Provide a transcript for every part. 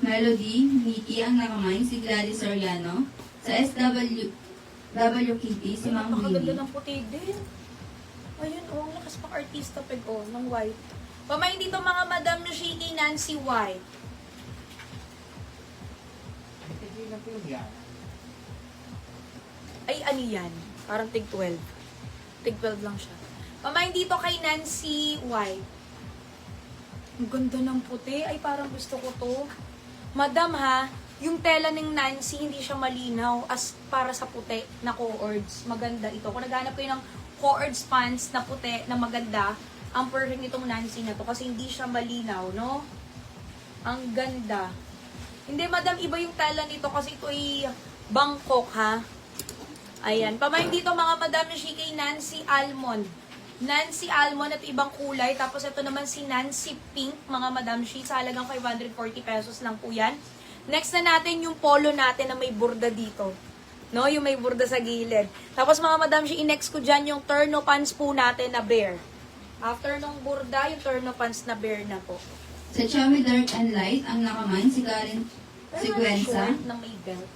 Melody, Nikki ang nakamay, si Gladys Soriano. Sa WKT, si Ma'am Napakaganda Winnie. ng puti din. Ayun, ang lakas pang artista peg, ng white. Pamain dito mga Madam Shiki Nancy White. Ay, ano yan? Parang tig 12. Tig 12 lang siya. Pamain dito kay Nancy White. Ang ganda ng puti. Ay, parang gusto ko to. Madam ha, yung tela ng Nancy, hindi siya malinaw as para sa puti na co-ords. Maganda ito. Kung naghanap kayo ng co-ords pants na puti na maganda, ang perfect nitong Nancy na to kasi hindi siya malinaw, no? Ang ganda. Hindi, madam, iba yung tela nito kasi ito ay Bangkok, ha? Ayan. Pamain dito mga madam na kay Nancy Almond. Nancy Almond at ibang kulay. Tapos ito naman si Nancy Pink, mga madam shi. Sa halagang 540 pesos lang po yan. Next na natin yung polo natin na may burda dito. No, yung may burda sa gilid. Tapos mga madam shi, next ko dyan yung turno pants po natin na bear. After nung burda, yung turno pants na bear na po. Sa Xiaomi Dark and Light, ang nakamay, si Karen Siguenza. Short na may belt.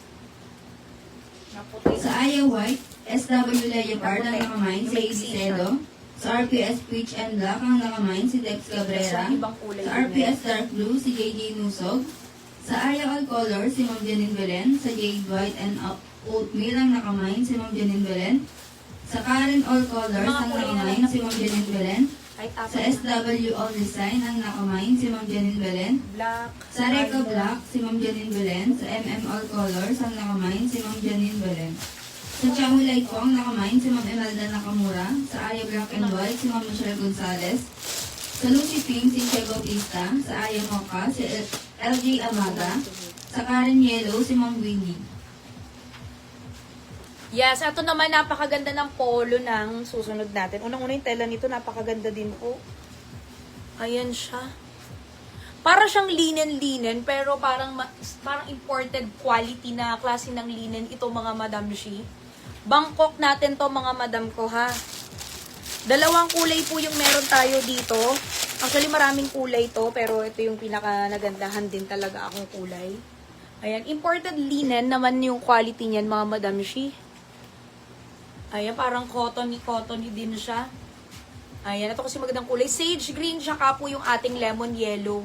Na puti. Sa Aya White, SW Leopard ang nakamay, si AB Cedo. Sa RPS Peach and Black ang nakamay, si Dex Cabrera. Sa RPS Dark Blue, si JJ Nusog. Sa Aya All Colors, si Ma'am Janine Belen. Sa Jade White and Oatmeal ang nakamay, si Ma'am Janine Belen. Sa Karen All Colors ang nakamay, si Ma'am Janine Belen. Sa SW All Design ang nakamay, si Ma'am Janine Belen. Black. Sa Reka Black, si Ma'am Janine Belen. Sa MM All Colors ang nakamay, si Ma'am Janine Belen. Sa Xiaomi Light po ang nakamay, si Ma'am Imelda Nakamura. Sa Aya Black and White, si Ma'am Michelle Gonzalez. Sa Lucy Pink, si Che Bautista. Sa Aya Mocha, si LJ Amaga. Sa Karen Yellow, si Ma'am Winnie. Yes, ito naman napakaganda ng polo ng susunod natin. Unang-una yung tela nito, napakaganda din po. Ayan siya. Para siyang linen-linen, pero parang imported quality na klase ng linen ito mga madam shi. Bangkok natin to mga madam ko ha. Dalawang kulay po yung meron tayo dito. Actually maraming kulay to, pero ito yung pinaka nagandahan din talaga akong kulay. Ayan, imported linen naman yung quality niyan mga madam shi. Ayan, parang cottony din siya. Ayan, ito kasi magandang kulay. Sage green, tsaka po yung ating lemon yellow.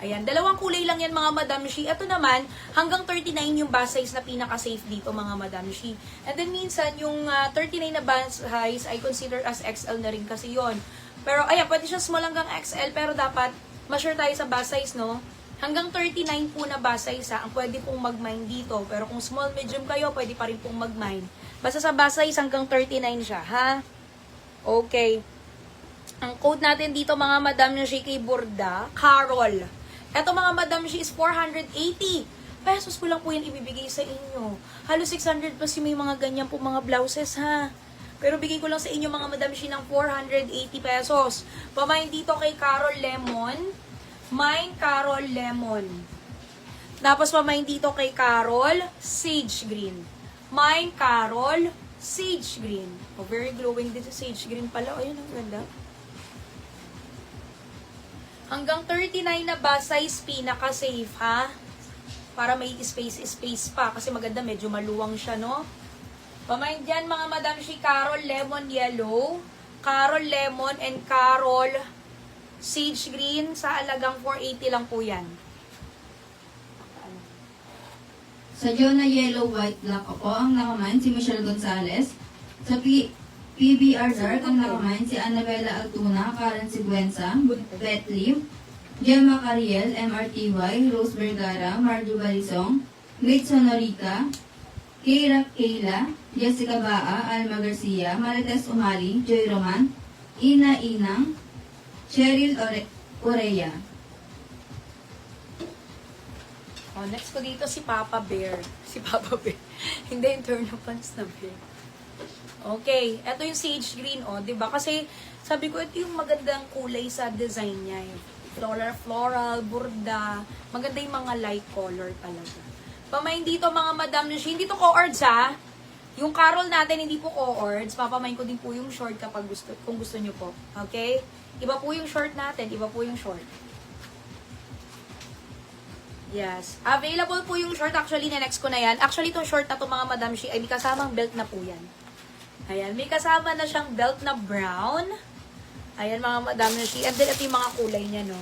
Ayan, dalawang kulay lang yan mga madam shi. Ito naman, hanggang 39 yung bust size na pinaka-safe dito mga madam shi. And then minsan, yung 39 na bust size ay consider as XL na rin kasi yon. Pero ayan, pwede siya small hanggang XL, pero dapat ma-sure tayo sa bust size, no? Hanggang 39 po na bust size ang pwede pong mag-mine dito. Pero kung small, medium kayo, pwede pa rin pong mag-mine. Basta sa bust size hanggang 39 siya, ha? Okay. Ang code natin dito mga madam na shi kay Burda, Carol. Eto mga madam shi is 480 pesos ko lang po yan ibibigay sa inyo. Halos 600 plus yung may mga ganyan po mga blouses, ha? Pero bigay ko lang sa inyo mga madam shi ng 480 pesos. Pamain dito kay Carol Lemon. Mine Carol Lemon. Tapos pamain dito kay Carol Sage Green. Mine Carol Sage Green. Oh, very glowing din sa Sage Green pala. Ayun, ang ganda. Hanggang 39 na ba size pinaka-safe, ha? Para may space pa. Kasi maganda, medyo maluwang siya, no? Pamain dyan, mga madam shi, Carol Lemon Yellow, Carol Lemon, and Carol Sage Green. Sa alagang 480 lang po yan. Sa Jonah Yellow, White, Black po ang nakamay, si Michelle Gonzalez. Sa PBR Dark ang nakamay, si Annabella Altuna, Karen Siguenza, Beth Lim, Gemma Cariel, MRTY, Rose Vergara, Marjo Balisong, Mitch Sonorita, Keira Kayla, Jessica Baa, Alma Garcia, Marites Umali, Joy Roman, Ina Inang, Cheryl Oreya. Oh, next ko dito si Papa Bear. Si Papa Bear. Hindi yung turn of pants na bear. Okay, ito yung sage green, oh, 'di ba? Kasi sabi ko ito yung magandang kulay sa design niya, yung floral, burda, maganda yung mga light color talaga. Pamain dito mga madam, hindi to co-ords ha. Yung Carol natin, hindi po co-ords. Papamain ko din po yung short kapag kung gusto nyo po. Okay? Iba po yung short natin. Iba po yung short. Yes. Available po yung short. Actually, next ko na yan. Actually, itong short na to mga Madam Shi, ay may kasamang belt na po yan. Ayan. May kasama na siyang belt na brown. Ayan, mga Madam Shi. And then, ito yung mga kulay niya, no?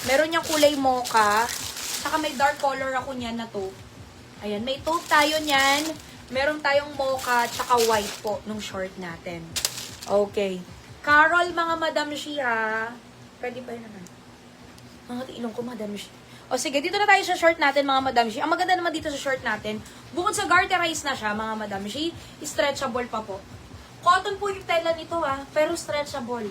Meron niyang kulay mocha. Saka may dark color ako niyan na to. Ayan. May taupe tayo niyan. Meron tayong mocha tsaka white po nung short natin. Okay. Carol, mga Madam Shi, ha? Pwede ba yun naman? Mga ilong ko, Madam Shi. O sige, dito na tayo sa short natin, mga Madam Shi. Ang maganda naman dito sa short natin, bukod sa garterize na siya, mga Madam Shi, stretchable pa po. Cotton po yung tela nito, ha? Pero stretchable.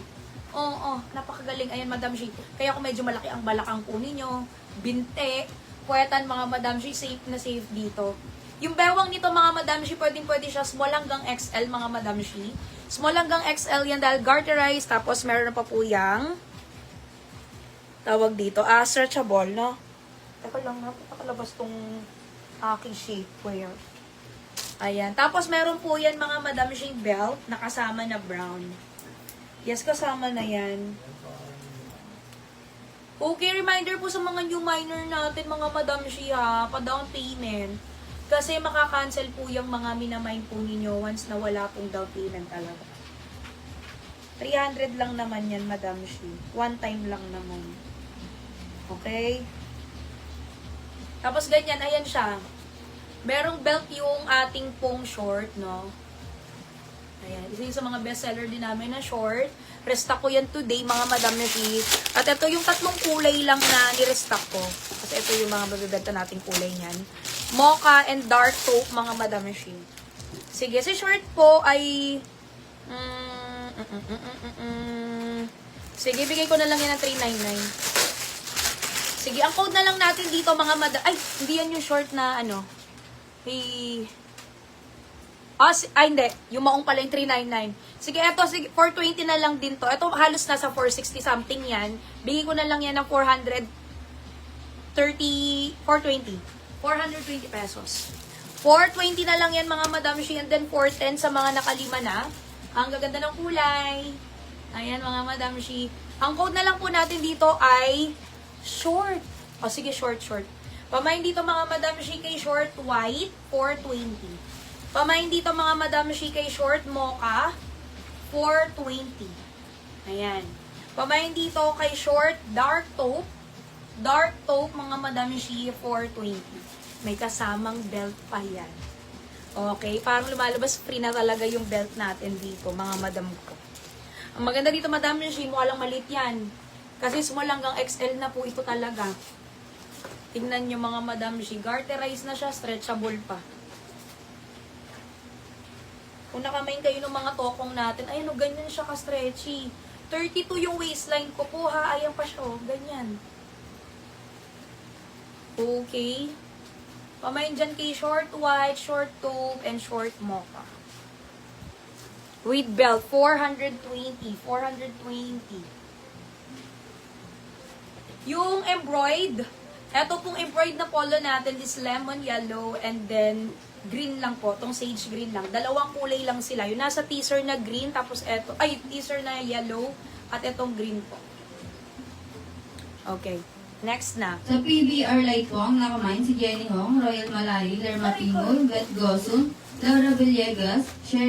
Oo, napakagaling. Ayan, Madam Shi. Kaya kung medyo malaki ang balakang po ninyo, binte, puwetan, mga Madam Shi, safe na safe dito. Yung bewang nito, mga Madam Shi, pwede siya small hanggang XL, mga Madam Shi. Small hanggang XL yan dahil garterized. Tapos, meron na pa po yung tawag dito, stretchable, no? Teka lang, napakalabas tong aking shapewear. Ayan. Tapos, meron po yan, mga Madam Shi, belt na kasama na brown. Yes, kasama na yan. Okay, reminder po sa mga new minor natin, mga Madam Shi, ha, pa-down payment. Kasi makakancel po yung mga minamine po ninyo once na wala pong down payment talaga. 300 lang naman yan, Madam Shi. One time lang naman. Okay? Tapos ganyan, ayan siya. Merong belt yung ating pong short, no? Ayan. Isa yung sa mga bestseller din namin na short. Restock ko yan today, mga Madam Shi. At ito yung tatlong kulay lang na nirestock ko. Kasi ito yung mga mabibenta nating kulay niyan. Mocha and dark taupe, mga Madam Shi. Sige, si short po ay... Sige, bigay ko na lang yan ng 399. Sige, ang code na lang natin dito, mga Madam... Ay, hindi yan yung short na ano. Hindi. Yung maong pala yung 399. Sige, eto, sige, 420 na lang din to. Ito, halos nasa 460 something yan. Bigay ko na lang yan ng 420 pesos. 420 na lang yan, mga Madam Shi. And then, 410 sa mga nakalima na. Ang gaganda ng kulay. Ayan, mga Madam Shi. Ang code na lang po natin dito ay short. O, sige, short. Pamain dito, mga Madam Shi, kay short white, 420. Pamain dito, mga Madam Shi, kay short mocha, 420. Ayan. Pamain dito kay short dark taupe. Dark taupe, mga Madam Shi, 420. May kasamang belt pa yan. Okay, parang lumalabas free na talaga yung belt natin dito, mga Madam ko. Ang maganda dito, Madam Shi, mukha lang maliit yan. Kasi small hanggang XL na po ito talaga. Tingnan nyo, mga Madam Shi, garterized na siya, stretchable pa. Kung nakamain kayo ng mga tokong natin, ayun o, ganyan siya ka-stretchy. 32 yung waistline ko po, ha. Ayan pa siya, o. Ganyan. Okay. Pamain dyan kay short white, short taupe, and short mocha. With belt, 420. 420. Yung embroid, eto pong embroid na polo natin is lemon yellow and then green lang po, tong sage green lang. Dalawang kulay lang sila. Yung nasa teaser na green, tapos eto, ay, teaser na yellow, at etong green po. Okay, next na. Sa PBR Light po, ang nakamain si Jenny Hong, Royal Malay, Lerma Pingol, Beth Gosun, Laura Villegas, Sher